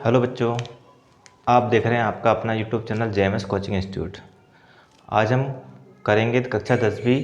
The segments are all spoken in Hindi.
हेलो बच्चों, आप देख रहे हैं आपका अपना YouTube channel JMS coaching institute. आज हम करेंगे कक्षा 10वीं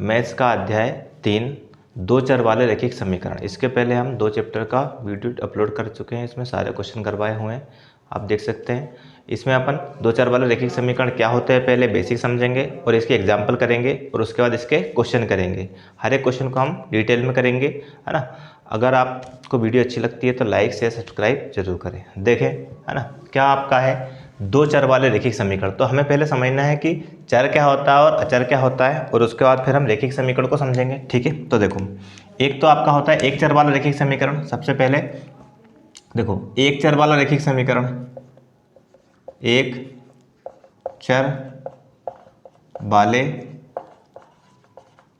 मैथ्स का अध्याय 3 दो चर वाले रैखिक समीकरण। इसके पहले हम 2 चैप्टर का वीडियो अपलोड कर चुके हैं, इसमें सारे क्वेश्चन करवाए हुए हैं, आप देख सकते हैं। इसमें अपन दो चर वाले रैखिक समीकरण क्या होते हैं पहले बेसिक समझेंगे और इसके एग्जाम्पल करेंगे और उसके बाद इसके क्वेश्चन करेंगे। हर एक क्वेश्चन को हम डिटेल में करेंगे, है ना। अगर आपको वीडियो अच्छी लगती है तो लाइक शेयर सब्सक्राइब जरूर करें। देखें, है ना, क्या आपका है दो चर वाले रैखिक समीकरण। तो हमें पहले समझना है कि चर क्या होता है और अचर क्या होता है, और उसके बाद फिर हम रैखिक समीकरण को समझेंगे, ठीक है। तो देखो, एक तो आपका होता है एक चर वाला रैखिक समीकरण। सबसे पहले देखो, एक चर वाला रैखिक समीकरण, एक चर वाले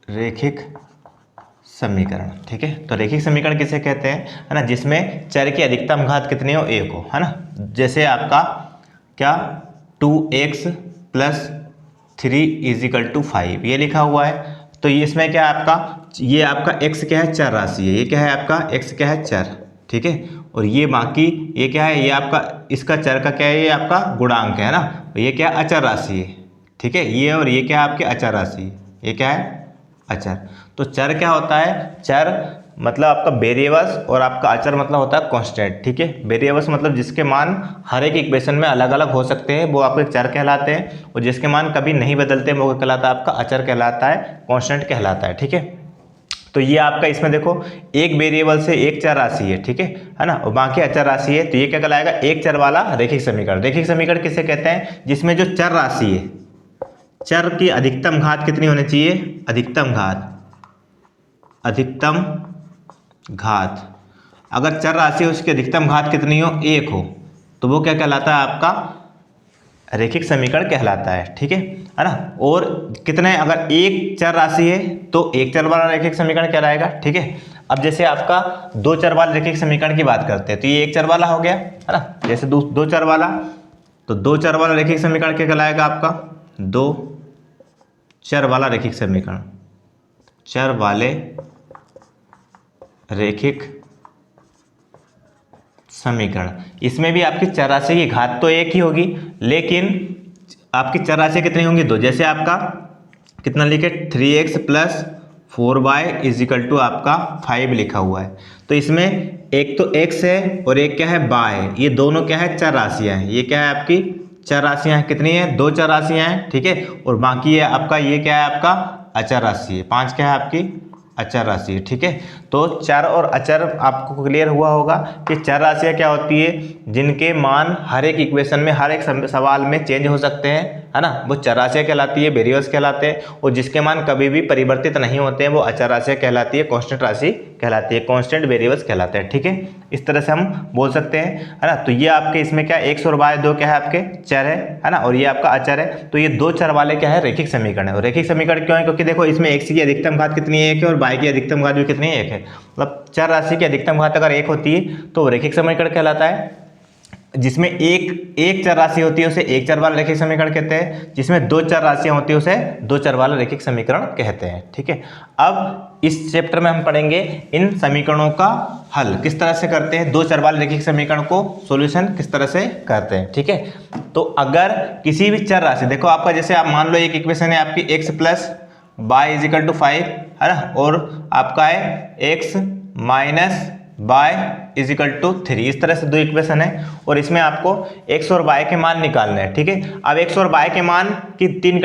रैखिक समीकरण, ठीक है। तो रैखिक समीकरण किसे कहते हैं, है ना, जिसमें चर की अधिकतम घात कितनी हो, एक हो, है ना। जैसे आपका क्या 2x + 3 = 5 ये लिखा हुआ है। तो ये इसमें क्या है आपका, ये आपका x क्या है, चर राशि है। ये क्या है आपका x क्या है, चर, ठीक है। और ये बाकी ये क्या है, ये आपका इसका चर का क्या है, ये आपका गुणांक है ना। ये क्या अचर राशि है, ठीक है। ये और ये क्या है आपके अचर राशि है, ये क्या है अचर। तो चर क्या होता है, चर मतलब आपका वेरिएबल्स और आपका अचर मतलब होता है कांस्टेंट, ठीक है। वेरिएबल्स मतलब जिसके मान हर एक इक्वेशन में अलग अलग हो सकते हैं, वो आपके चर कहलाते हैं। और जिसके मान कभी नहीं बदलते वो कहलाता है आपका अचर कहलाता है, कांस्टेंट कहलाता है, ठीक है। तो ये आपका इसमें देखो, एक वेरिएबल से एक चर राशि है, ठीक है ना, और बाकी अचर राशि है। तो ये क्या कहलाएगा, एक चर वाला रैखिक समीकरण। रैखिक समीकरण किसे कहते हैं, जिसमें जो चर राशि है, चर की अधिकतम घात कितनी होनी चाहिए, अधिकतम घात अगर चर राशि है उसकी अधिकतम घात कितनी हो, एक हो, तो वो क्या कहलाता है आपका रैखिक समीकरण कहलाता है, ठीक है ना। और कितने, अगर एक चर राशि है तो एक चर वाला रैखिक समीकरण कहलाएगा, ठीक है। अब जैसे आपका दो चर वाले रैखिक समीकरण की बात करते हैं, तो ये एक चर वाला हो गया, है ना। जैसे दो चर वाला, तो दो चर वाला रैखिक समीकरण क्या कहलाएगा आपका, दो चर वाला रैखिक समीकरण, चर वाले रैखिक समीकरण। इसमें भी आपकी चर राशि की घात तो एक ही होगी, लेकिन आपकी चर राशि कितनी होंगी, दो। जैसे आपका कितना लिखे, 3x + 4y = आपका 5 लिखा हुआ है। तो इसमें एक तो x है और एक क्या है, y है। ये दोनों क्या है, चर राशियां हैं। ये क्या है आपकी चर राशियां हैं, कितनी है, दो चर राशियां हैं, ठीक है। और बाकी है आपका, ये क्या है आपका अचर राशि है, 5 क्या है आपकी अचर राशि है, ठीक है। तो चर और अचर आपको क्लियर हुआ होगा कि चर राशियाँ क्या होती है, जिनके मान हर एक इक्वेशन में हर एक सवाल में चेंज हो सकते हैं, है ना, वो चर राशियाँ कहलाती है, वेरिएबल्स कहलाते हैं। और जिसके मान कभी भी परिवर्तित नहीं होते हैं वो अचर राशियाँ कहलाती है, कांस्टेंट राशि कहलाती है, कांस्टेंट वेरिएबल्स कहलाते हैं, ठीक है। इस तरह से हम बोल सकते हैं, है ना। तो ये आपके इसमें क्या x और y दो क्या है आपके चर है ना, और ये आपका अचर है। तो ये दो चर वाले क्या है, रैखिक समीकरण है। और रैखिक समीकरण क्यों है, क्योंकि देखो इसमें x की अधिकतम घात कितनी है, एक है, और y की अधिकतम घात भी कितनी है, एक है। मतलब चर राशि की अधिकतम घात अगर एक होती है तो रैखिक समीकरण कहलाता है। जिसमें एक चर राशि होती है उसे एक चर वाला रैखिक समीकरण कहते हैं, जिसमें दो चर राशियां होती है उसे दो चर वाला रैखिक समीकरण कहते हैं, ठीक है। अब इस चैप्टर में हम पढ़ेंगे इन समीकरणों का हल किस तरह से करते हैं, दो चर वाले रैखिक समीकरण को सॉल्यूशन किस तरह से करते हैं, ठीक है। तो अगर किसी भी चर राशि, देखो आपका जैसे आप मान लो एक इक्वेशन है आपकी x + y = 5, है ना, और आपका है x - y = 3। इस तरह से दो इक्वेशन है और इसमें आपको x और y के मान निकालने हैं, ठीक है। अब x और y के मान की तीन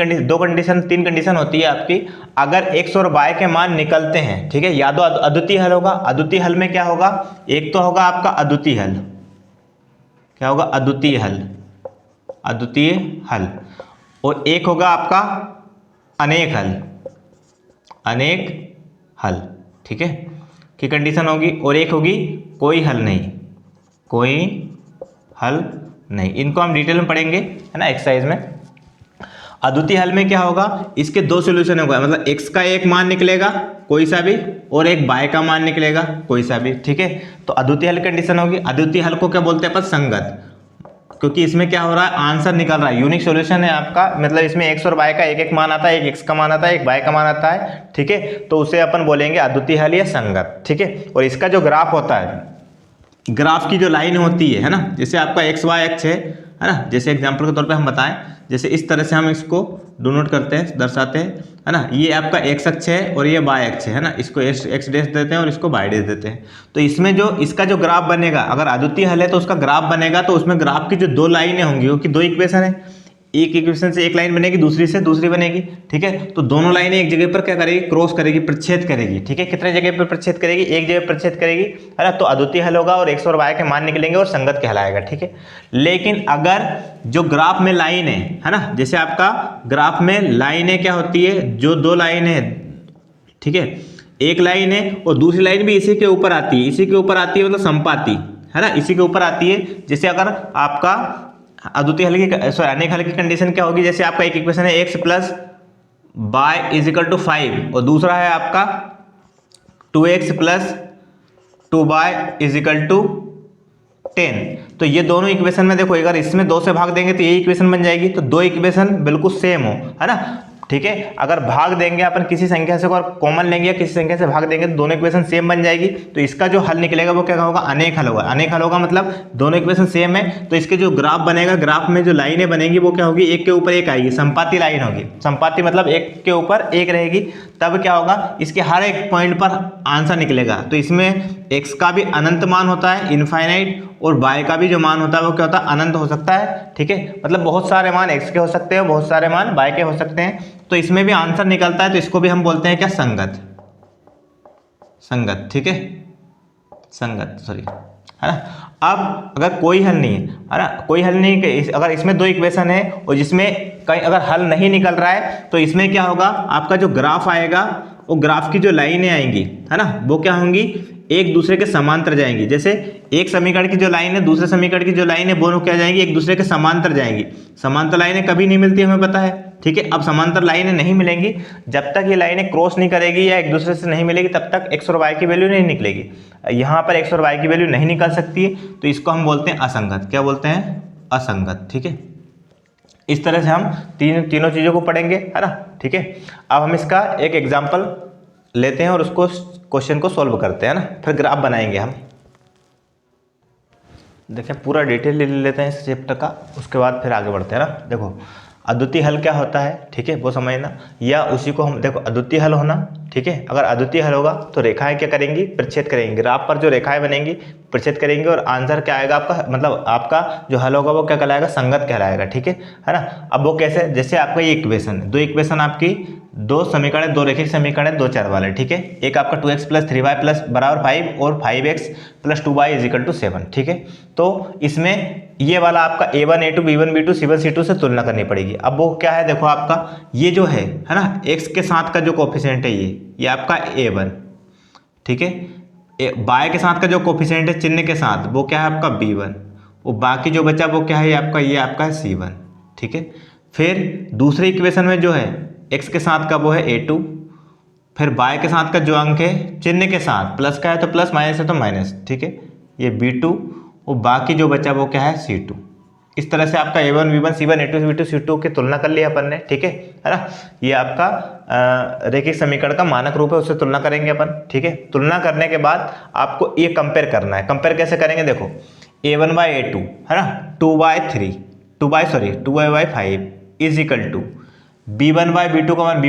कंडीशन होती है आपकी। अगर x और y के मान निकलते हैं, ठीक है, या तो अद्वितीय हल होगा। अद्वितीय हल में क्या होगा, एक तो होगा आपका अद्वितीय हल, क्या होगा, अद्वितीय हल, और एक होगा आपका अनेक हल, ठीक है, की कंडीशन होगी। और एक होगी कोई हल नहीं। इनको हम डिटेल में पढ़ेंगे, है ना, एक्सरसाइज में। अद्वितीय हल में क्या होगा, इसके दो सॉल्यूशन होगा, मतलब x का एक मान निकलेगा कोई सा भी, और एक y का मान निकलेगा कोई सा भी, ठीक है। तो अद्वितीय हल कंडीशन होगी। अद्वितीय हल को क्या बोलते हैं अपन, संगत, क्योंकि इसमें क्या हो रहा है, आंसर निकल रहा है, यूनिक सॉल्यूशन है आपका। मतलब इसमें x और y का एक एक मान आता है, एक x का मान आता है, एक y का मान आता है, ठीक है। तो उसे अपन बोलेंगे अद्वितीय हल या संगत, ठीक है। और इसका जो ग्राफ होता है ग्राफ की जो लाइन होती है ना, जैसे आपका एक्स वाई अक्ष है ना, जैसे एग्जांपल के तौर पे हम बताएं, जैसे इस तरह से हम इसको डिनोट करते हैं, दर्शाते हैं, है ना। ये आपका एक्स अक्ष है और ये वाई अक्ष है ना, इसको एक्स डैश देते हैं और इसको वाई डैश देते हैं। तो इसमें जो इसका जो ग्राफ बनेगा, अगर अद्वितीय हल है तो उसका ग्राफ बनेगा, तो उसमें ग्राफ की जो दो लाइनें होंगी, क्योंकि दो इक्वेशन है, एक इक्वेशन से एक लाइन बनेगी, दूसरी से दूसरी बनेगी, ठीक है। तो दोनों लाइनें एक जगह पर क्या करेगी, क्रॉस करेगी, प्रच्छेद करेगी, ठीक है। कितने जगह पर प्रच्छेद करेगी, एक जगह प्रच्छेद करेगी, है ना। तो अद्वितीय हल होगा और एक्स और वाई के मान निकलेंगे और संगत कहलाएगा, ठीक है। लेकिन अगर जो ग्राफ में लाइन है ना, जैसे आपका ग्राफ में लाइनें क्या होती है, जो दो लाइन है, ठीक है, एक लाइन है और दूसरी लाइन भी इसी के ऊपर आती है, इसी के ऊपर आती है, मतलब संपाती, है ना, इसी के ऊपर आती है। जैसे अगर आपका अद्वितीय हल की सॉरी अनेक हल की कंडीशन क्या होगी, जैसे आपका एक इक्वेशन है x plus y is equal to 5 और दूसरा है आपका 2x plus 2y is equal to 10। तो ये दोनों इक्वेशन में देखो, अगर इसमें 2 से भाग देंगे तो ये इक्वेशन बन जाएगी। तो दो इक्वेशन बिल्कुल सेम हो, है ना, ठीक है। अगर भाग देंगे अपन किसी संख्या से और कॉमन लेंगे या किसी संख्या से भाग देंगे तो दोनों इक्वेशन सेम बन जाएगी। तो इसका जो हल निकलेगा वो क्या होगा, अनेक हल होगा। अनेक हल होगा मतलब दोनों इक्वेशन सेम है, तो इसके जो ग्राफ बनेगा, ग्राफ में जो लाइनें बनेंगी वो क्या होगी, एक के ऊपर एक आएगी, संपाती लाइन होगी। संपाती मतलब एक के ऊपर एक रहेगी, तब क्या होगा, इसके हर एक पॉइंट पर आंसर निकलेगा। तो इसमें x का भी अनंत मान होता है, इनफाइनाइट, और y का भी जो मान होता है वो क्या होता है, अनंत हो सकता है, ठीक है। मतलब बहुत सारे मान x के हो सकते हैं, बहुत सारे मान y के हो सकते हैं। तो इसमें भी आंसर निकलता है, तो इसको भी हम बोलते हैं क्या, संगत, संगत, ठीक है, संगत, सॉरी, है ना। अब अगर कोई हल नहीं है ना, कोई हल नहीं, अगर इसमें दो इक्वेशन है और जिसमें कहीं अगर हल नहीं निकल रहा है, तो इसमें क्या होगा, आपका जो ग्राफ आएगा, वो ग्राफ की जो लाइनें आएंगी, है ना, वो क्या होंगी, एक दूसरे के समांतर जाएंगी। जैसे एक समीकरण की जो लाइन है, दूसरे समीकरण की जो लाइन है, दोनों क्या जाएंगी, एक दूसरे के समांतर जाएंगी। समांतर लाइनें कभी नहीं मिलती, हमें पता है, ठीक है। अब समांतर लाइनें नहीं मिलेंगी, जब तक ये लाइनें क्रॉस नहीं करेगी या एक दूसरे से नहीं मिलेगी, तब तक एक्स और वाई की वैल्यू नहीं निकलेगी। यहाँ पर एक्स और वाई की वैल्यू नहीं निकल सकती है, तो इसको हम बोलते हैं असंगत। क्या बोलते हैं, असंगत, ठीक है। इस तरह से हम तीनों चीज़ों को पढ़ेंगे, है ना, ठीक है। अब हम इसका एक एग्जाम्पल लेते हैं और उसको क्वेश्चन को सॉल्व करते हैं ना, फिर ग्राफ बनाएंगे हम। देखिए पूरा डिटेल ले लेते हैं इस चैप्टर का, उसके बाद फिर आगे बढ़ते हैं ना। देखो अद्वितीय हल क्या होता है, ठीक है, वो समझना, या उसी को हम देखो अद्वितीय हल होना, ठीक है। अगर अद्वितीय हल होगा तो रेखाएं क्या करेंगी, प्रच्छेद करेंगी, ग्राफ पर जो रेखाएं बनेंगी प्रच्छेद करेंगी, और आंसर क्या आएगा आपका, मतलब आपका जो हल होगा वो क्या कहलाएगा, संगत कहलाएगा, ठीक है ना। अब वो कैसे, जैसे आपका ये इक्वेशन है, दो इक्वेशन आपकी, दो समीकरण, दो रैखिक समीकरण, दो चर वाले, ठीक है। एक आपका 2x प्लस 3y प्लस बराबर 5 और 5x plus 2y is equal to 7, ठीक है। तो इसमें ये वाला आपका a1 a2 b1 b2 c1 c2 से तुलना करनी पड़ेगी। अब वो क्या है, देखो आपका ये जो है ना, x के साथ का जो कोफिशिएंट है ये आपका a1, ठीक है। y के साथ का जो कोफिशिएंट है चिन्ह के साथ, वो क्या है आपका b1, और बाकी जो बचा वो क्या है आपका, ये आपका है c1, ठीक है। फिर दूसरे इक्वेशन में जो है x के साथ का वो है a2, फिर y के साथ का जो अंक है चिन्ह के साथ, प्लस का है तो प्लस, माइनस है तो माइनस, ठीक है, ये b2, और बाकी जो बचा वो क्या है c2। इस तरह से आपका a1 b1 c1 a2 b2 c2 की तुलना कर लिया अपन ने, ठीक है ना। ये आपका रैखिक समीकरण का मानक रूप है, उससे तुलना करेंगे अपन, ठीक है। तुलना करने के बाद आपको ये कंपेयर करना है। कंपेयर कैसे करेंगे, देखो a1 बाई a2, है ना, 2y by 5 is equal to b1 by b2 का मान,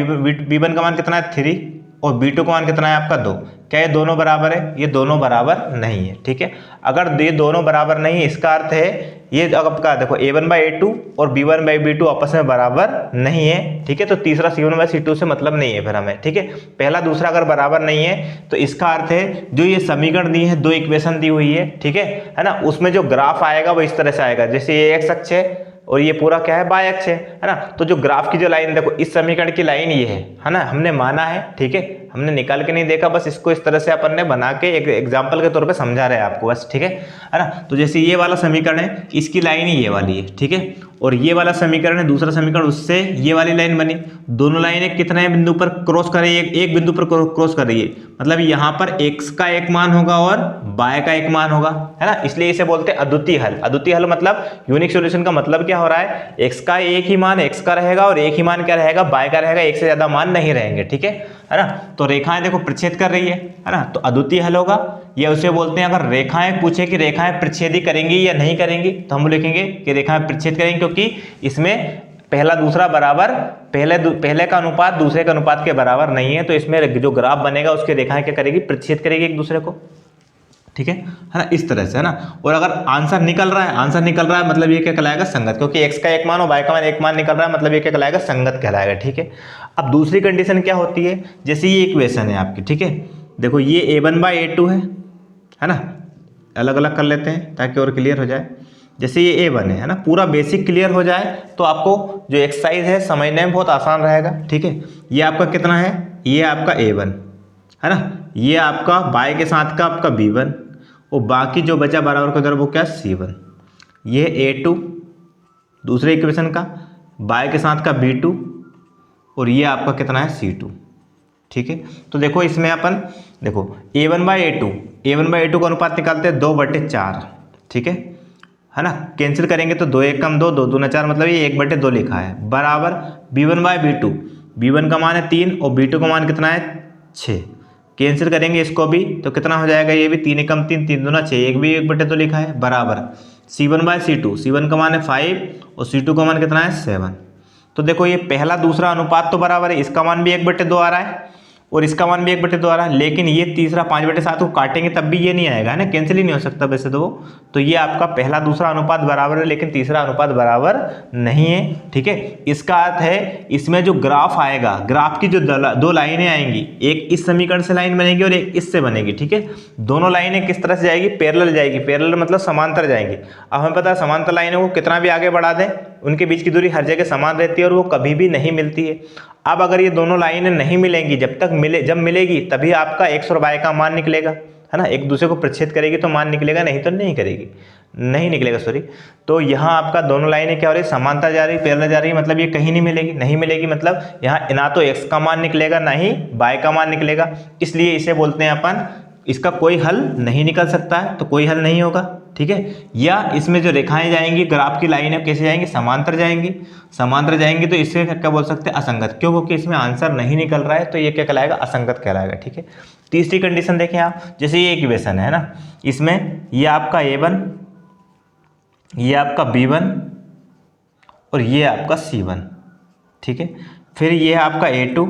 b1 का मान कितना है 3 और b2 का मान कितना है आपका 2। क्या ये दोनों बराबर है, ये दोनों बराबर नहीं है, ठीक है। अगर ये दोनों बराबर नहीं है, इसका अर्थ है ये आपका देखो a1 बाई a2 और b1 बाई b2 आपस में बराबर नहीं है, ठीक है। तो तीसरा c1 बाई c2 से मतलब नहीं है फिर हमें, ठीक है। पहला दूसरा अगर बराबर नहीं है तो इसका अर्थ है जो ये समीकरण दी है, दो इक्वेशन दी हुई है, ठीक है ना, उसमें जो ग्राफ आएगा वो इस तरह से आएगा, जैसे ये एक्स अक्ष है और ये पूरा क्या है, वाई अक्ष है ना। तो जो ग्राफ की जो लाइन देखो, इस समीकरण की लाइन ये है ना, हमने माना है, ठीक है, हमने निकाल के नहीं देखा, बस इसको इस तरह से अपन ने बना के एक एग्जांपल के तौर पे समझा रहे हैं आपको बस, ठीक है ना। तो जैसे ये वाला समीकरण है, इसकी लाइन ही ये वाली है, ठीक है, और ये वाला समीकरण है दूसरा समीकरण, उससे ये वाली लाइन बनी, दोनों लाइनें कितने बिंदु पर क्रॉस कर रही है, एक बिंदु पर क्रॉस कर रही है, मतलब यहाँ पर x का एक मान होगा और y का एक मान होगा, है ना। इसलिए इसे बोलते हैं अद्वितीय हल। अद्वितीय हल मतलब यूनिक सॉल्यूशन का मतलब क्या हो रहा है, x का एक ही मान x का रहेगा और एक ही मान क्या रहेगा, y का रहेगा, एक से ज्यादा मान नहीं रहेंगे, ठीक है ना। तो रेखाएं देखो प्रच्छेद कर रही है ना, तो अद्वितीय हल होगा। ये उसे बोलते हैं, अगर रेखाएं पूछे कि रेखाएं प्रच्छेदी करेंगी या नहीं करेंगी तो हम लिखेंगे कि रेखाएं प्रच्छेद करेंगी, क्योंकि इसमें पहला दूसरा बराबर, पहले का अनुपात दूसरे के अनुपात के बराबर नहीं है, तो इसमें जो ग्राफ बनेगा उसकी रेखाएं क्या करेगी, प्रच्छेद करेगी एक दूसरे को। ठीक है ना, इस तरह से है ना। और अगर आंसर निकल रहा है मतलब ये क्या कहलाएगा, संगत, क्योंकि x का एक मान और y का मान एक मान निकल रहा है, मतलब ये क्या कहलाएगा, संगत कहलाएगा। ठीक है, अब दूसरी कंडीशन क्या होती है, जैसे ये इक्वेशन है आपकी, ठीक है, देखो ये a1/a2 है ना, अलग अलग कर लेते हैं ताकि और क्लियर हो जाए। जैसे ये a1 है ना, पूरा बेसिक क्लियर हो जाए तो आपको जो एक्सरसाइज है समझने में बहुत आसान रहेगा। ठीक है, ये आपका कितना है, ये आपका a1 है ना, ये आपका y के साथ का आपका b1 और बाकी जो बचा बराबर का उधर वो क्या, c1। ये a2 दूसरे इक्वेशन का, y के साथ का b2 और ये आपका कितना है, c2। ठीक है, तो देखो इसमें अपन देखो a1/a2 का अनुपात निकालते हैं 2/4। ठीक है ना, कैंसिल करेंगे तो 2 1 कम 2, 2 दूना 4, मतलब ये 1/2 लिखा है, बराबर b1/b2, b1 का मान है 3 और b2 का मान कितना है 6। कैंसिल करेंगे इसको भी तो कितना हो जाएगा, ये भी 3 1 कम 3, 3 दूना 6, एक भी 1/2 लिखा है, बराबर c1/c2, c1 का मान है 5 और c2 का मान कितना है 7। तो देखो ये पहला दूसरा अनुपात तो बराबर है, इसका मान भी 1/2 आ रहा है और इसका मान भी 1/2 आ रहा है, लेकिन ये तीसरा 5/7 को काटेंगे तब भी ये नहीं आएगा, है ना, कैंसिल ही नहीं हो सकता वैसे तो ये आपका पहला दूसरा अनुपात बराबर है लेकिन तीसरा अनुपात बराबर नहीं है। ठीक है, इसका अर्थ है इसमें जो ग्राफ आएगा, ग्राफ की जो दो लाइनें आएंगी, एक इस समीकरण से लाइन बनेगी और एक इससे बनेगी। ठीक है, दोनों लाइनें किस तरह से जाएगी, पैरेलल जाएगी, पैरेलल मतलब समांतर जाएंगी। अब हमें पता है समांतर लाइनों को कितना भी आगे बढ़ा दें उनके बीच की दूरी हर जगह समान रहती है और वो कभी भी नहीं मिलती है। अब अगर ये दोनों लाइनें नहीं मिलेंगी, जब मिलेगी तभी आपका x और y का मान निकलेगा, है ना, एक दूसरे को प्रच्छेद करेगी तो मान निकलेगा, नहीं तो नहीं निकलेगा सॉरी। तो यहाँ आपका दोनों लाइनें क्या हो रही है, समांतर जा रही, पैरेलल जा रही है, मतलब ये कहीं नहीं मिलेगी, मतलब यहाँ ना तो x का मान निकलेगा ना ही y का मान निकलेगा, इसलिए इसे बोलते हैं अपन, इसका कोई हल नहीं निकल सकता है, तो कोई हल नहीं होगा। ठीक है, या इसमें जो रेखाएं जाएंगी, ग्राफ की लाइनें कैसे जाएंगी, समांतर जाएंगी, तो इससे क्या बोल सकते हैं, असंगत। क्यों, क्योंकि इसमें आंसर नहीं निकल रहा है, तो ये क्या कहलाएगा, असंगत कहलाएगा। ठीक है, तीसरी कंडीशन देखें आप, जैसे ये इक्वेशन है ना, इसमें ये आपका a1, ये आपका b1 और ये आपका c1। ठीक है, फिर ये है आपका a2,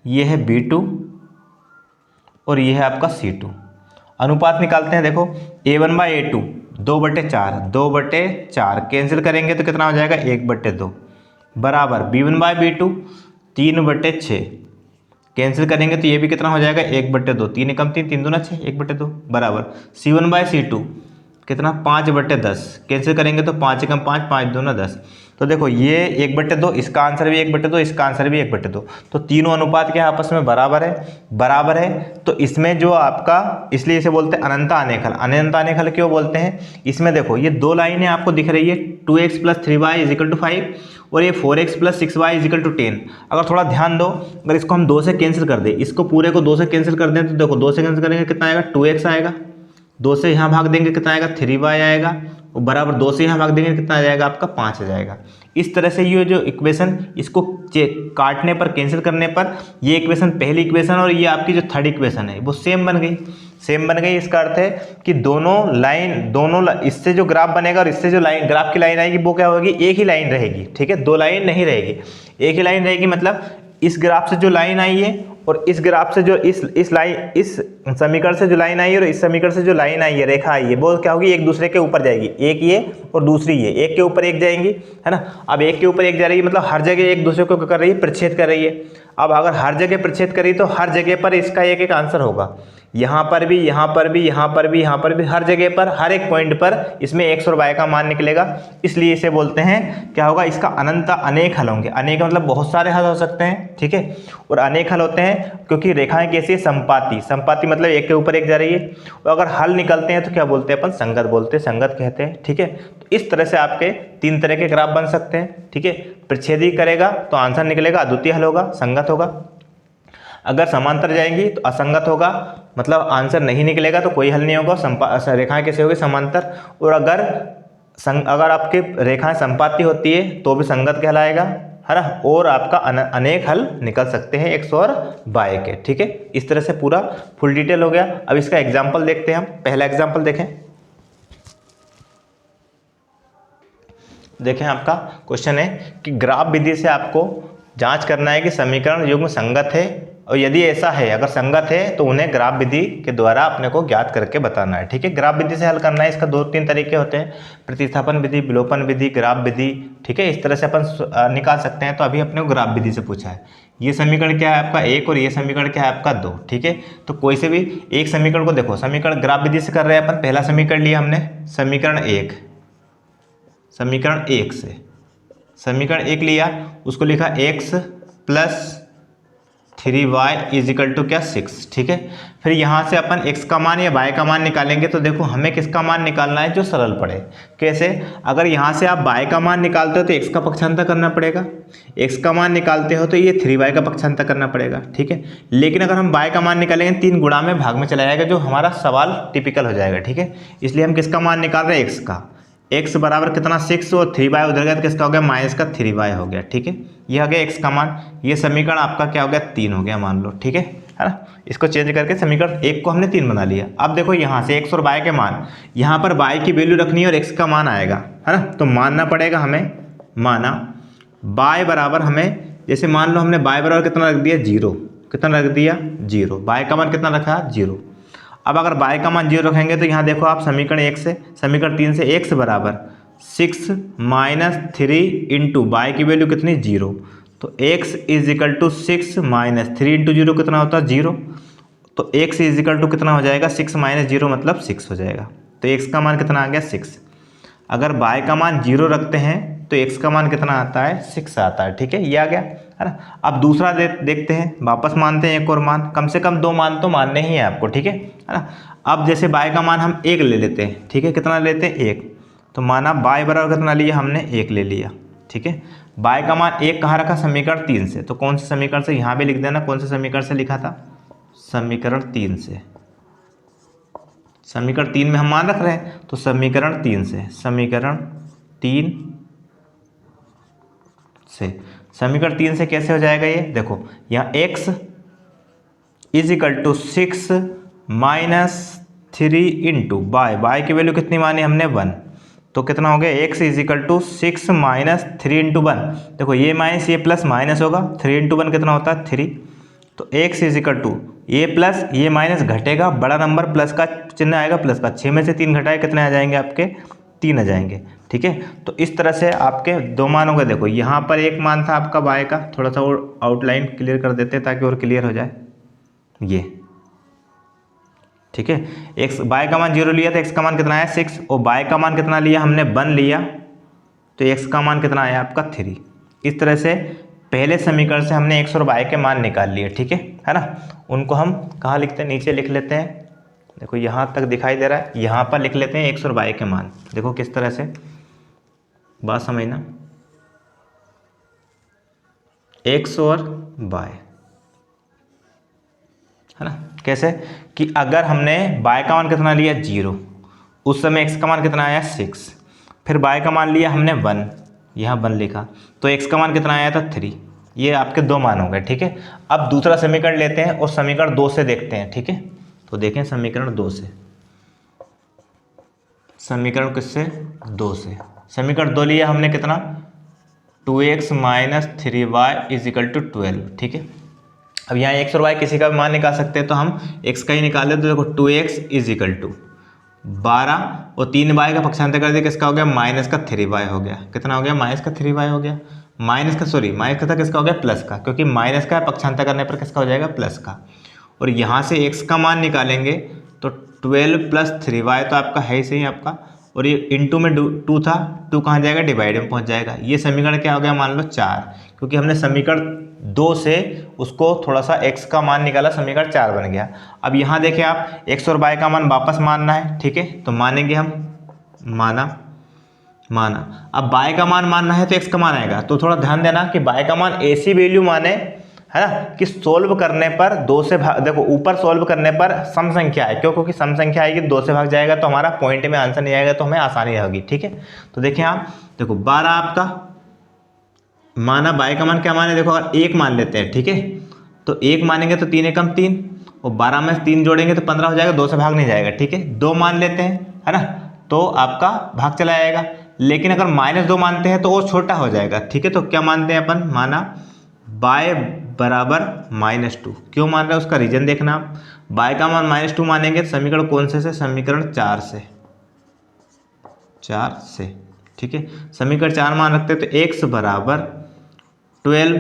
ये है b2 और ये है आपका c2। अनुपात निकालते हैं, देखो a1/a2 2/4 कैंसिल करेंगे तो कितना हो जाएगा, 1/2, बराबर b1/b2 3/6 कैंसिल करेंगे तो ये भी कितना हो जाएगा, 1/2, 3 कम 3, 3 दूना 6, 1/2, बराबर c1/c2 कितना, 5/10 कैंसिल करेंगे तो 5 कम 5, 5 दूना 10। तो देखो ये 1/2, इसका आंसर भी 1/2, इसका आंसर भी 1/2, तो तीनों अनुपात के आपस में बराबर है। तो इसमें जो आपका, इसलिए इसे बोलते हैं अनंत आनेखल क्यों बोलते हैं, इसमें देखो ये दो लाइनें आपको दिख रही है, 2x + 3y = 5 और ये 4x + 6y = 10। अगर थोड़ा ध्यान दो, अगर इसको हम 2 से कैंसिल कर दें, इसको पूरे को 2 से कैंसिल कर दें, तो देखो 2 से कैंसिल करेंगे कितना आएगा, 2x आएगा, 2 से यहाँ भाग देंगे कितना आएगा, 3y आएगा, और बराबर 2 से यहाँ भाग देंगे कितना आ जाएगा, आपका 5 आ जाएगा। इस तरह से ये जो इक्वेशन, इसको काटने पर, कैंसिल करने पर, ये इक्वेशन पहली इक्वेशन और ये आपकी जो थर्ड इक्वेशन है वो सेम बन गई। इसका अर्थ है कि दोनों इससे जो ग्राफ बनेगा और इससे जो लाइन, ग्राफ की लाइन आएगी वो क्या होगी, एक ही लाइन रहेगी। ठीक है, दो लाइन नहीं रहेगी, एक ही लाइन रहेगी, मतलब इस ग्राफ से जो लाइन आई है और इस ग्राफ से जो इस समीकरण से जो लाइन आई है और इस समीकरण से जो लाइन आई है, रेखा आई है, वो क्या होगी, एक दूसरे के ऊपर जाएगी, एक ये और दूसरी ये, एक के ऊपर एक जाएंगी, है ना। अब एक के ऊपर एक जा रही है, मतलब हर जगह एक दूसरे को क्या कर रही है, प्रच्छेद कर रही है। अब अगर हर जगह प्रच्छेद करी तो हर जगह पर इसका एक एक आंसर होगा, यहाँ पर भी, यहाँ पर भी, यहाँ पर भी, यहाँ पर भी, हर जगह पर, हर एक पॉइंट पर इसमें x और y का मान निकलेगा। इसलिए इसे बोलते हैं, क्या होगा, इसका अनेक हल होंगे। अनेक मतलब बहुत सारे हल हो सकते हैं। ठीक है, और अनेक हल होते हैं क्योंकि रेखाएं कैसी है, संपाती मतलब एक के ऊपर एक जा रही है। और अगर हल निकलते हैं तो क्या बोलते हैं अपन, संगत कहते हैं। ठीक है, तो इस तरह से आपके 3 तरह के ग्राफ बन सकते हैं। ठीक है, प्रच्छेदी करेगा तो आंसर निकलेगा, अद्वितीय हल होगा, संगत होगा। अगर समांतर जाएंगी तो असंगत होगा, मतलब आंसर नहीं निकलेगा, तो कोई हल नहीं होगा। रेखाएं कैसे होगी, समांतर। और अगर आपके रेखाएं संपाती होती है तो भी संगत कहलाएगा। है ना, और आपका अनेक हल निकल सकते हैं x और y के। ठीक है, इस तरह से पूरा फुल डिटेल हो गया। अब इसका एग्जाम्पल देखते हैं हम। पहला एग्जाम्पल देखें आपका क्वेश्चन है कि ग्राफ विधि से आपको जांच करना है कि समीकरण युग्म संगत है, और यदि ऐसा है, अगर संगत है तो उन्हें ग्राफ विधि के द्वारा अपने को ज्ञात करके बताना है। ठीक है, ग्राफ विधि से हल करना है, इसका 2-3 तरीके होते हैं, प्रतिस्थापन विधि, विलोपन विधि, ग्राफ विधि। ठीक है, इस तरह से अपन निकाल सकते हैं। तो अभी अपने को ग्राफ विधि से पूछा है। ये समीकरण क्या है आपका 1 और ये समीकरण क्या है आपका 2। ठीक है, तो कोई से भी एक समीकरण को देखो, समीकरण ग्राफ विधि से कर रहे हैं अपन। पहला समीकरण लिया हमने समीकरण 1, समीकरण 1 से समीकरण 1 लिया, उसको लिखा x plus 3y is equal to क्या 6। ठीक है, फिर यहाँ से अपन x का मान या y का मान निकालेंगे। तो देखो हमें किसका मान निकालना है, जो सरल पड़े। कैसे, अगर यहाँ से आप y का मान निकालते हो तो x का पक्षांतर करना पड़ेगा, x का मान निकालते हो तो ये 3y का पक्षांतर करना पड़ेगा। ठीक है, लेकिन अगर हम y का मान निकालेंगे 3 गुणा में भाग में चला जाएगा, जो हमारा सवाल टिपिकल हो जाएगा। ठीक है, इसलिए हम किसका मान निकाल रहे हैं, x का। x बराबर कितना 6 और 3y उधर गया तो किसका हो गया माइनस का 3y हो गया। ठीक है, ये हो गया x का मान। ये समीकरण आपका क्या हो गया 3 हो गया मान लो। ठीक है ना, इसको चेंज करके समीकरण 1 को हमने 3 बना लिया। अब देखो यहाँ से x और y के मान, यहाँ पर y की वैल्यू रखनी है और x का मान आएगा, है ना। तो मानना पड़ेगा हमें, माना y बराबर हमें, जैसे मान लो हमने y बराबर कितना रख दिया 0, कितना रख दिया 0, y का मान कितना रखा 0। अब अगर y का मान 0 रखेंगे तो यहाँ देखो आप समीकरण 1 से समीकरण 3 से x बराबर 6 माइनस 3 इंटू y की वैल्यू कितनी 0। तो x is equal to 6 minus 3 into 0 कितना होता है 0। तो x इज इक्वल टू कितना हो जाएगा 6 माइनस 0 मतलब 6 हो जाएगा। तो x का मान कितना आ गया 6। अगर y का मान 0 रखते हैं तो x का मान कितना आता है 6 आता है। ठीक है, ये आ गया, है ना। अब दूसरा देखते हैं, वापस मानते हैं एक और मान, कम से कम 2 मान तो मानने ही है आपको। ठीक है ना। अब जैसे y का मान हम 1 ले लेते हैं। ठीक है, कितना लेते हैं 1, तो माना y बराबर कितना लिया हमने 1 ले लिया। ठीक है, y का मान 1 कहाँ रखा समीकरण 3 से। तो कौन से समीकरण से, यहाँ भी लिख देना कौन से समीकरण से लिखा था, समीकरण 3 से। समीकरण 3 में हम मान रख रहे हैं, तो समीकरण 3 से, समीकरण 3 से, समीकरण 3 से कैसे हो जाएगा ये, देखो यहाँ x is equal to 6 minus 3 into y की वैल्यू कितनी मानी हमने 1। तो कितना हो गया x is equal to 6 minus 3 into 1। देखो ये माइनस ये प्लस माइनस होगा, 3 इंटू 1 कितना होता है 3। तो x इज इक्वल टू ये प्लस ये माइनस घटेगा, बड़ा नंबर प्लस का चिन्ह आएगा प्लस का, 6 में से 3 घटाए कितने आ जाएंगे आपके 3 आ जाएंगे। ठीक है, तो इस तरह से आपके 2 मान हो गए। देखो यहाँ पर एक मान था आपका y का, थोड़ा सा और आउटलाइन क्लियर कर देते हैं ताकि और क्लियर हो जाए ये। ठीक है, x y का मान 0 लिया तो x का मान कितना आया 6, और y का मान कितना लिया हमने 1 लिया, तो x का मान कितना आया आपका 3। इस तरह से पहले समीकरण से हमने x और y के मान निकाल लिए। ठीक है ना। उनको हम कहाँ लिखते हैं, नीचे लिख लेते हैं। देखो यहाँ तक दिखाई दे रहा है, यहाँ पर लिख लेते हैं x और y के मान। देखो किस तरह से, बात समझना, x और y, है ना। कैसे कि अगर हमने y का मान कितना लिया 0, उस समय x का मान कितना आया 6, फिर y का मान लिया हमने 1, यहाँ 1 लिखा, तो x का मान कितना आया था 3। ये आपके 2 मान हो गए। ठीक है, अब दूसरा समीकरण लेते हैं और समीकरण 2 से देखते हैं। ठीक है, तो देखें समीकरण 2 से, समीकरण किससे 2 से, समीकरण 2 लिया हमने कितना 2x minus 3y is equal to 12। ठीक है, अब यहाँ x और y किसी का भी मान निकाल सकते हैं, तो हम x का ही निकाल दें। तो देखो 2x इज इक्वल टू 12 और 3y का पक्षांतर कर दिया, किसका हो गया माइनस का 3y हो गया। कितना हो गया माइनस का 3y हो गया, माइनस का सॉरी माइनस का था, किसका हो गया प्लस का, क्योंकि माइनस का पक्षांतर करने पर किसका हो जाएगा प्लस का। और यहाँ से x का मान निकालेंगे तो 12 प्लस 3y तो आपका है ही सही आपका, और ये इंटू में 2 था, 2 कहाँ जाएगा डिवाइड में पहुँच जाएगा। ये समीकरण क्या हो गया मान लो 4, क्योंकि हमने समीकरण 2 से उसको थोड़ा सा x का मान निकाला, समीकरण 4 बन गया। अब यहाँ देखें आप x और y का मान वापस मानना है। ठीक है, तो मानेंगे हम, माना अब y का मान मानना है तो x का मान आएगा। तो थोड़ा ध्यान देना कि y का मान ऐसी वैल्यू माने, है ना, कि सोल्व करने पर 2 से भाग, देखो ऊपर सोल्व करने पर सम संख्या है, क्यों, क्योंकि सम संख्या आएगी 2 से भाग जाएगा तो हमारा पॉइंट में आंसर नहीं आएगा, तो हमें आसानी होगी। ठीक है, तो देखें आप, देखो 12 आपका माना बाय का मान क्या माने, देखो अगर 1 मान लेते हैं, ठीक है, तो 1 मानेंगे तो 3 एकम 3, और 12 में 3 जोड़ेंगे तो 15 हो जाएगा, 2 से भाग नहीं जाएगा, ठीक है। 2 मान लेते हैं, है ना, तो आपका भाग चला जाएगा। लेकिन अगर -2 मानते हैं तो वो छोटा हो जाएगा, ठीक है। तो क्या मानते हैं अपन, माना बाय बराबर -2। क्यों मान रहे हैं उसका रीजन देखना आप। बाय का मान -2 मानेंगे तो समीकरण कौन से समीकरण 4 से, 4 से, ठीक है। समीकरण 4 मान रखते हैं तो x बराबर 12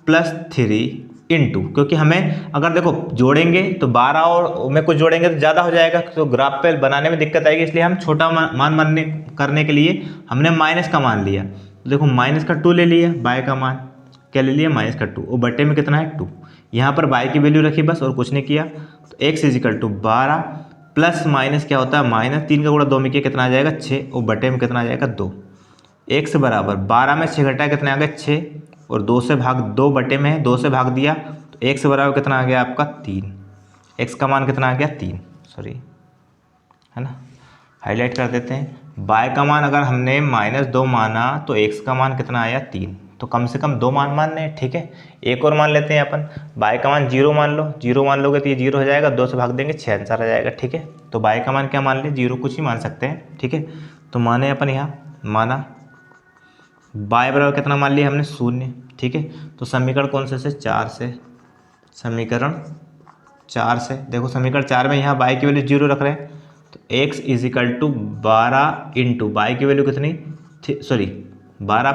+ 3 इंटू, क्योंकि हमें अगर देखो जोड़ेंगे तो 12 और में कुछ जोड़ेंगे तो ज़्यादा हो जाएगा, तो ग्राफ पे बनाने में दिक्कत आएगी, इसलिए हम छोटा मान मानने करने के लिए हमने माइनस का मान लिया। तो देखो -2 ले लिया, बाय का मान क्या ले लिया, -2, और बटे में कितना है 2। यहाँ पर बाय की वैल्यू रखी बस और कुछ नहीं किया। तो x = 12 प्लस माइनस क्या होता है, -3 का गुणा 2 में किया कितना आ जाएगा 6, और बटे में कितना आ जाएगा 2। x बराबर 12 में 6 घटाया कितने आ गए 6, और 2 से भाग 2 बटे में है 2 से भाग दिया तो x बराबर कितना आ गया आपका 3। x का मान कितना आ गया 3, सॉरी, है ना, हाईलाइट कर देते हैं। बाय का मान अगर हमने -2 माना तो x का मान कितना आया 3, तो कम से कम 2 मान मानने हैं, ठीक है। एक और मान लेते हैं अपन, बाय का मान 0 मान लो, 0 मान लोगे तो ये 0 हो जाएगा, 2 से भाग देंगे 6 आंसर आ जाएगा, ठीक है। तो बाय का मान क्या मान ले, 0 कुछ ही मान सकते हैं, ठीक है। तो माने अपन यहाँ माना बाय बराबर कितना मान लिया हमने 0, ठीक है। तो समीकरण कौन से 4 से, समीकरण 4 से, देखो समीकरण 4 में यहाँ बाय की वैल्यू 0 रख रहे हैं, तो x = 12 इंटू बाय की वैल्यू कितनी, सॉरी 12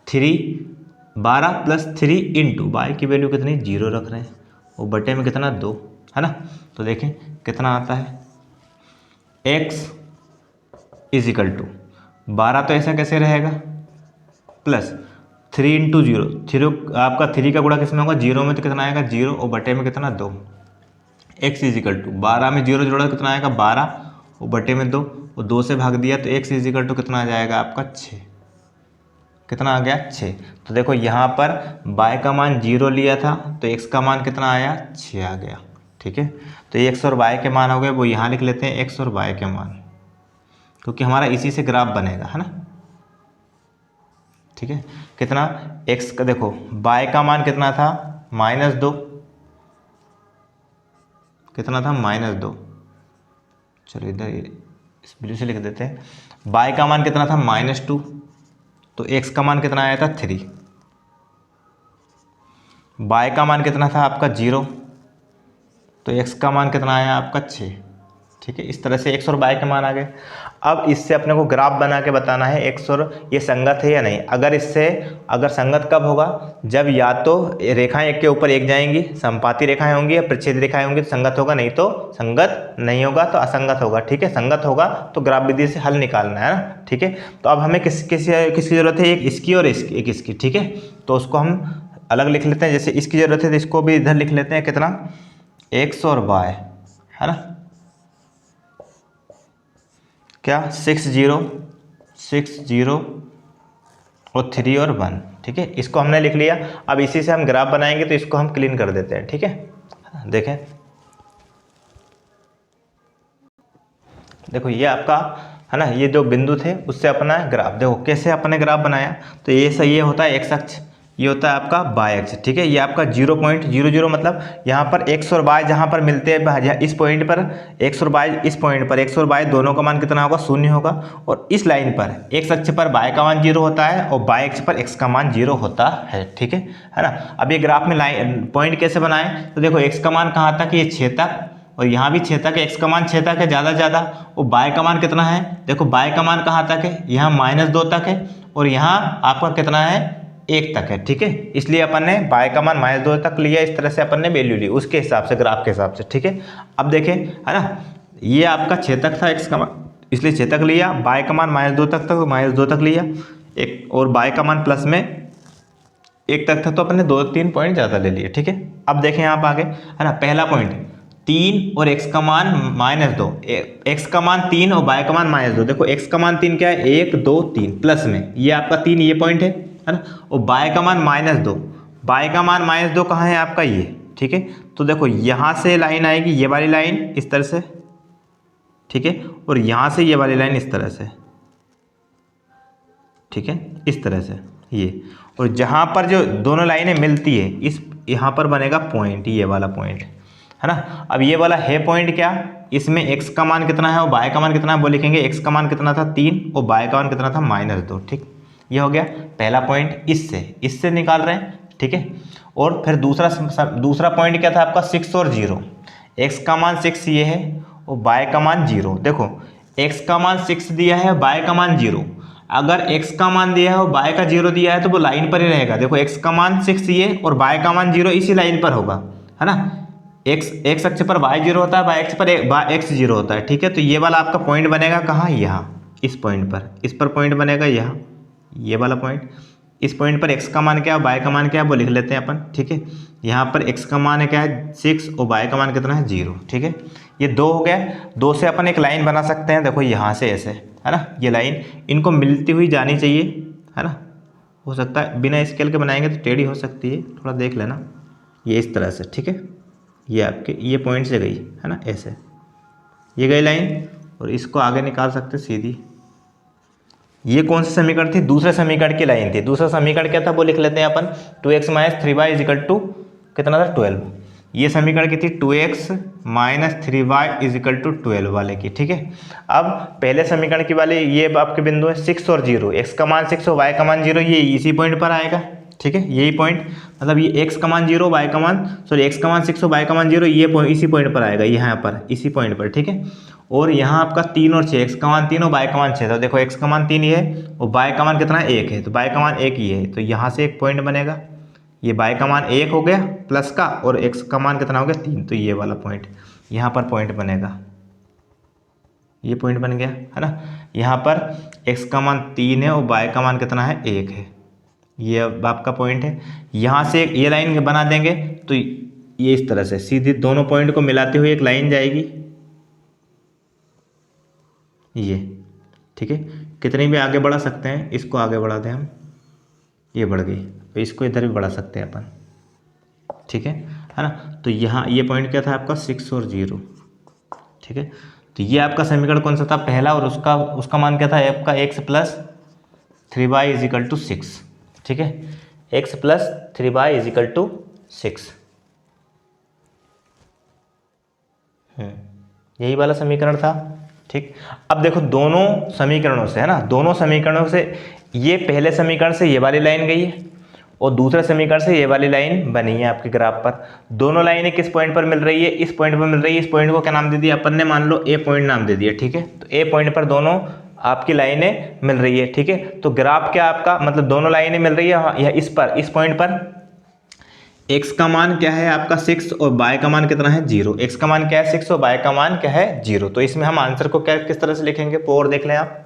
+ 3 इंटू बाय की वैल्यू कितनी 0 रख रहे हैं, और बटे में कितना 2, है ना। तो देखें कितना आता है, x = 12 तो ऐसा कैसे रहेगा, प्लस 3 × 0, 3 आपका 3 का गुणा किसमें होगा 0 में, तो कितना आएगा 0, और बटे में कितना 2। x = 12 में 0 जोड़ा कितना आएगा 12, और बटे में 2, और 2 से भाग दिया तो x = कितना आ जाएगा आपका 6, कितना आ गया 6। तो देखो यहाँ पर बाय का मान 0 लिया था तो x का मान कितना आया 6 आ गया, ठीक है। तो x और y के मान हो गए, वो यहाँ लिख लेते हैं x और y के मान, क्योंकि हमारा इसी से ग्राफ बनेगा, है ना, ठीक है। कितना x का, देखो बाय का मान कितना था -2, कितना था -2, चलो इधर इस ब्लू से लिख देते हैं। बाय का मान कितना था -2, तो x का मान कितना आया था 3। बाय का मान कितना था आपका 0, तो x का मान कितना आया आपका 6, ठीक है। इस तरह से x और y के मान आ गए। अब इससे अपने को ग्राफ बना के बताना है x और ये संगत है या नहीं। अगर संगत कब होगा, जब या तो रेखाएं एक के ऊपर एक जाएंगी, समपाती रेखाएं होंगी या प्रच्छेद रेखाएं होंगी तो संगत होगा, नहीं तो संगत नहीं होगा तो असंगत होगा, ठीक है। संगत होगा तो ग्राफ विधि से हल निकालना है ना, ठीक है। तो अब हमें किसकी जरूरत है, एक इसकी और एक इसकी, ठीक है। तो उसको हम अलग लिख लेते हैं, जैसे इसकी जरूरत है तो इसको भी इधर लिख लेते हैं, कितना x और y, है ना, क्या 6 0 और 3 और 1, ठीक है। इसको हमने लिख लिया। अब इसी से हम ग्राफ बनाएंगे तो इसको हम क्लीन कर देते हैं, ठीक है। देखें, देखो ये आपका है ना, ये जो बिंदु थे उससे अपना ग्राफ, देखो कैसे अपने ग्राफ बनाया। तो ये सही होता है x अक्ष, ये होता है आपका y अक्ष, ठीक है। ये आपका 0.00 मतलब यहाँ पर x और y जहाँ पर मिलते हैं, इस पॉइंट पर x और y, इस पॉइंट पर x और y दोनों का मान कितना होगा 0 होगा, और इस लाइन पर x अक्ष पर y का मान 0 होता है और y अक्ष पर x का मान 0 होता है, ठीक है ना। अब ये ग्राफ में लाइन पॉइंट कैसे बनाएं, तो देखो x का मान कहाँ तक, ये 6 तक, और यहाँ भी 6 तक है, x का मान 6 तक है ज़्यादा, और y का मान कितना है, देखो y का मान कहाँ तक है, यहाँ -2 तक है, और यहाँ आपका कितना है 1 तक है, ठीक है। इसलिए अपन ने y का मान -2 तक लिया, इस तरह से अपन ने वैल्यू ली उसके हिसाब से, ग्राफ के हिसाब से, ठीक है। अब देखें, है ना, ये आपका 6 तक था x का मान, इसलिए 6 तक लिया, y का मान -2 तक था, -2 तक लिया एक, और y का मान प्लस में 1 तक था, तो अपन ने 2-3 पॉइंट ज़्यादा ले लिए, ठीक है। अब देखें आप आगे, है ना, पहला पॉइंट 3 और x का मान -2, x का मान 3 और y का मान -2। देखो x का मान 3 क्या है, 1 2 3 प्लस में ये आपका 3, ये पॉइंट है ना, और y का मान -2, y का मान -2 कहाँ है आपका, ये, ठीक है। तो देखो यहाँ से लाइन आएगी, ये वाली लाइन इस तरह से, ठीक है, और यहाँ से ये वाली लाइन इस तरह से, ठीक है, इस तरह से ये, और जहाँ पर जो दोनों लाइनें मिलती है इस यहाँ पर बनेगा पॉइंट, ये वाला पॉइंट है ना। अब ये वाला है पॉइंट क्या, इसमें x का मान कितना है और y का मान कितना है वो लिखेंगे। x का मान कितना था 3 और y का मान कितना था -2। ठीक, ये हो गया पहला पॉइंट, इससे निकाल रहे हैं। ठीक है, और फिर दूसरा पॉइंट क्या था आपका 6 और 0। x का मान 6 ये है और y का मान 0। देखो x का मान 6 दिया है, y का मान 0। अगर x का मान दिया है और y का 0 दिया है तो वो लाइन पर ही रहेगा। देखो x का मान 6 ये और y का मान 0 इसी लाइन पर होगा, है ना। x अक्ष पर y 0 होता है, y अक्ष पर x 0 होता है। ठीक है, तो ये वाला आपका पॉइंट बनेगा कहाँ, यहाँ इस पॉइंट पर, इस पर पॉइंट बनेगा यहाँ, ये वाला पॉइंट। इस पॉइंट पर x का मान क्या है, y का मान क्या है वो लिख लेते हैं अपन। ठीक है, यहाँ पर x का मान है क्या है 6 और y का मान कितना है 0। ठीक है, ये 2 हो गया। 2 से अपन एक लाइन बना सकते हैं, देखो यहाँ से ऐसे, है ना। ये लाइन इनको मिलती हुई जानी चाहिए, है ना। हो सकता है बिना स्केल के बनाएंगे तो टेढ़ी हो सकती है, थोड़ा देख लेना। ये इस तरह से, ठीक है, ये आपके ये पॉइंट से गई, है ना, ऐसे ये गई लाइन, और इसको आगे निकाल सकते सीधी। ये कौन सा समीकरण थी, दूसरे समीकरण की लाइन थी। दूसरा समीकरण क्या था वो लिख लेते हैं अपन, 2x - 3y = कितना था 12। ये समीकरण की थी 2x - 3y = 12 वाले की। ठीक है, अब पहले समीकरण की वाले ये आपके बिंदु है 6 और 0, x का मान 6 और y का मान 0, ये इसी पॉइंट पर आएगा। ठीक है, यही पॉइंट, मतलब ये x का मान 0, y का मान x का मान 6 और y का मान 0, ये इसी पॉइंट पर आएगा, यहाँ पर इसी पॉइंट पर। ठीक है, और यहाँ आपका 3 और 6, x का मान 3 और y का मान 6 था। देखो x का मान 3 ही है और y का मान कितना है 1 है, तो y का मान 1 ही है, तो यहाँ से एक पॉइंट बनेगा। ये y का मान 1 हो गया प्लस का, और x का मान कितना हो गया 3, तो ये वाला पॉइंट यहाँ पर पॉइंट बनेगा, ये पॉइंट बन गया, है ना। यहाँ पर x का मान 3 है और y का मान कितना है 1 है, ये अब आपका पॉइंट है। यहाँ से ये लाइन बना देंगे तो ये इस तरह से सीधी दोनों पॉइंट को मिलाते हुए एक लाइन जाएगी, ये। ठीक है, कितनी भी आगे बढ़ा सकते हैं, इसको आगे बढ़ा दें हम, ये बढ़ गई, तो इसको इधर भी बढ़ा सकते हैं अपन। ठीक है ना। तो यहाँ ये पॉइंट क्या था आपका 6 और 0। ठीक है, तो ये आपका समीकरण कौन सा था, पहला, और उसका मान क्या था आपका x + 3y = 6। ठीक है, x + 3y = 6। यही वाला समीकरण था। ठीक, अब देखो दोनों समीकरणों से, है ना, दोनों समीकरणों से ये पहले समीकरण से ये वाली लाइन गई है और दूसरे समीकरण से ये वाली लाइन बनी है आपके ग्राफ पर। दोनों लाइनें किस पॉइंट पर मिल रही है, इस पॉइंट पर मिल रही है। इस पॉइंट को क्या नाम दे दिया अपन ने, मान लो ए पॉइंट नाम दे दिया। ठीक है, तो ए पॉइंट पर दोनों आपकी लाइनें मिल रही है। ठीक है, तो ग्राफ क्या आपका, मतलब दोनों लाइनें मिल रही है, या इस पॉइंट पर x का मान क्या है आपका 6 और y का मान कितना है 0। x का मान क्या है 6 और y का मान क्या है 0। तो इसमें हम आंसर को क्या किस तरह से लिखेंगे, और देख लें आप,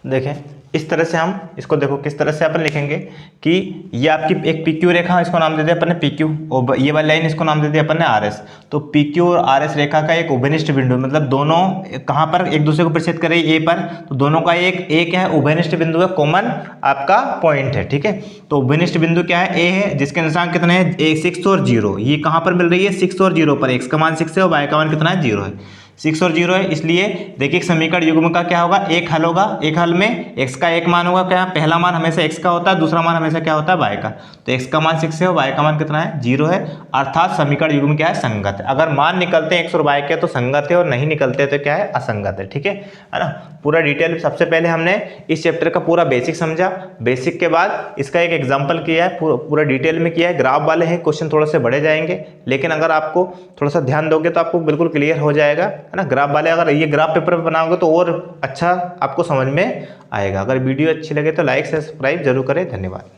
देखें इस तरह से हम इसको, देखो किस तरह से अपन लिखेंगे कि ये आपकी एक PQ रेखा, इसको नाम दे दिया अपन ने PQ, और ये वाली लाइन इसको नाम दे दिया अपन ने RS। तो PQ और RS रेखा का एक उभयनिष्ठ बिंदु, मतलब दोनों कहाँ पर एक दूसरे को प्रतिच्छेद करे, A पर, तो दोनों का एक क्या है उभयनिष्ठ बिंदु है, कॉमन आपका पॉइंट है। ठीक है, तो उभयनिष्ठ बिंदु क्या है, A है, जिसके अनुसार कितने हैं 6 और 0। ये कहाँ पर मिल रही है 6 और 0 पर, x का मान 6 है और y का मान कितना है 0 है। 6 और 0 है, इसलिए देखिए समीकरण युग्म का क्या होगा, एक हल होगा। एक हल में x का एक मान होगा, क्या पहला मान हमेशा x का होता है, दूसरा मान हमेशा क्या होता है y का। तो x का मान 6 है और y का मान कितना है 0 है, अर्थात समीकरण युग्म क्या है संगत है। अगर मान निकलते हैं x और y के तो संगत है, और नहीं निकलते तो क्या है असंगत है। ठीक है ना। पूरा डिटेल, सबसे पहले हमने इस चैप्टर का पूरा बेसिक समझा, बेसिक के बाद इसका एक एग्जाम्पल किया है, पूरा डिटेल में किया है। ग्राफ वाले हैं, क्वेश्चन थोड़े से बढ़े जाएंगे, लेकिन अगर आपको थोड़ा सा ध्यान दोगे तो आपको बिल्कुल क्लियर हो जाएगा, है ना। ग्राफ वाले अगर ये ग्राफ पेपर बनाओगे तो और अच्छा आपको समझ में आएगा। अगर वीडियो अच्छी लगे तो लाइक सब्सक्राइब जरूर करें। धन्यवाद।